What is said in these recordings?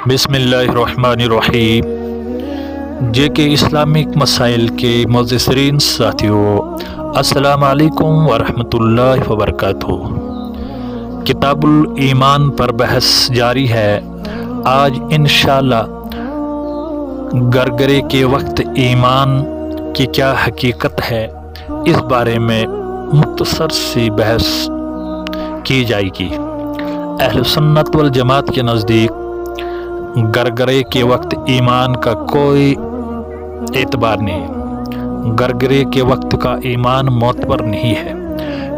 बिस्मिल्लाहिर्रहमानिर्रहीम। जे के इस्लामिक मसाइल के मुअज़्ज़िरीन साथियों, अस्सलामु अलैकुम वरहमतुल्लाहि वबरकातुहू। किताबुल ईमान पर बहस जारी है। आज इंशाअल्लाह गरगरे के वक्त ईमान की क्या हकीकत है, इस बारे में मुख्तसर सी बहस की जाएगी। अहले सुन्नत वल जमात के नज़दीक गरगरे के वक्त ईमान का कोई एतबार नहीं। गरगरे के वक्त का ईमान मोतबर नहीं है,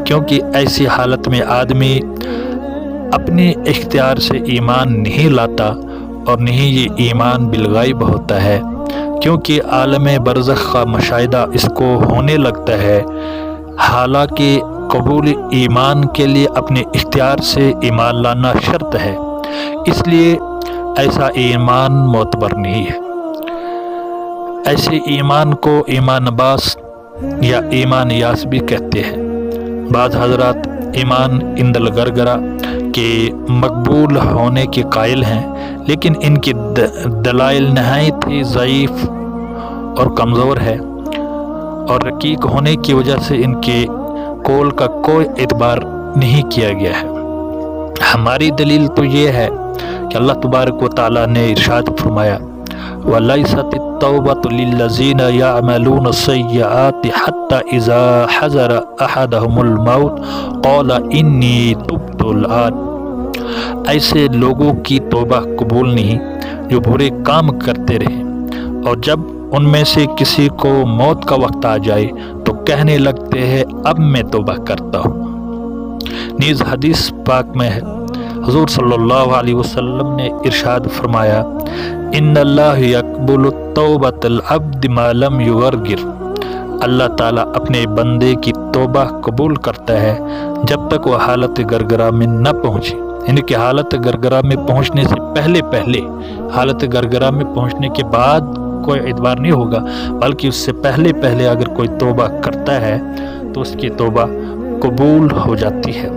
क्योंकि ऐसी हालत में आदमी अपने इख्तियार से ईमान नहीं लाता और नहीं ये ईमान बिलगाइब होता है, क्योंकि आलम बरज़ख का मुशाहिदा इसको होने लगता है। हालांकि कबूल ईमान के लिए अपने इख्तियार से ईमान लाना शर्त है, इसलिए ऐसा ईमान मोतबर नहीं है। ऐसे ईमान को ईमान बास या ईमान यास भी कहते हैं। बाज़ हज़रात ईमान इंदल गरगरा के मकबूल होने के कायल हैं, लेकिन इनकी दलाइल नहायत ही ज़ईफ़ और कमज़ोर है और रकीक होने की वजह से इनके कौल का कोई एतबार नहीं किया गया है। हमारी दलील तो ये है कि अल्लाह तबारक व तआला ने इरशाद फरमाया, वलैसत तौबतु लिल्लज़ीना यअमलून सय्यआति हत्ता इज़ा हज़र अहदहुमुल मौत क़ाला इन्नी तुब्तुल आन। ऐसे लोगों की तौबा कबूल नहीं जो बुरे काम करते रहे, और जब उनमें से किसी को मौत का वक्त आ जाए तो कहने लगते हैं अब मैं तौबा करता हूँ। नीज़ हदीस पाक में है, हुज़ूर सल्लल्लाहु अलैहि वसल्लम ने इरशाद फरमाया, इन्नल्लाह यक़बुलु तौबतल अब्द मा लम युगरगिर। अल्लाह ताला अपने बंदे की तौबा कबूल करता है जब तक वह हालत गरगरा में न पहुँचे। यानी कि हालत गरगरा में पहुँचने से पहले हालत गरगरा में पहुँचने के बाद कोई एतबार नहीं होगा, बल्कि उससे पहले अगर कोई तौबा करता है तो उसकी तौबा कबूल हो जाती है।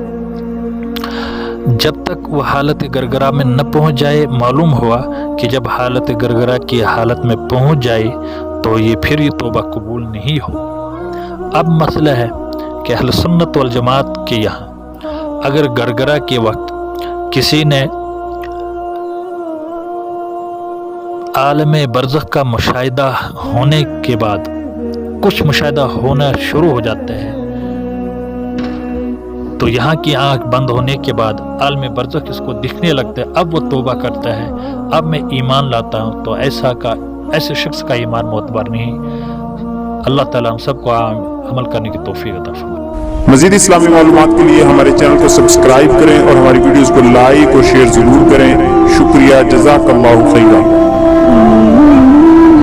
जब तक वह हालत गरगरा में न पहुंच जाए, मालूम हुआ कि जब हालत गरगरा की हालत में पहुंच जाए तो ये तौबा कबूल नहीं हो। अब मसला है कि अहले सुन्नत वल जमात के यहाँ अगर गरगरा के वक्त किसी ने आलम बरज़ख का मुशाहिदा होने के बाद कुछ मुशाहिदा होना शुरू हो जाता है, तो यहाँ की आँख बंद होने के बाद आलम बरज़ख इसको दिखने लगता है, अब वो तौबा करता है, अब मैं ईमान लाता हूँ, तो ऐसे शख्स का ईमान मोतबर नहीं। अल्लाह ताला हम सबको अमल करने की तौफीक अता फरमाए। मज़ीद इस्लामी मालूमात के लिए हमारे चैनल को सब्सक्राइब करें और हमारी वीडियोज़ को लाइक और शेयर ज़रूर करें। शुक्रिया, जज़ाकल्लाहु खैरा।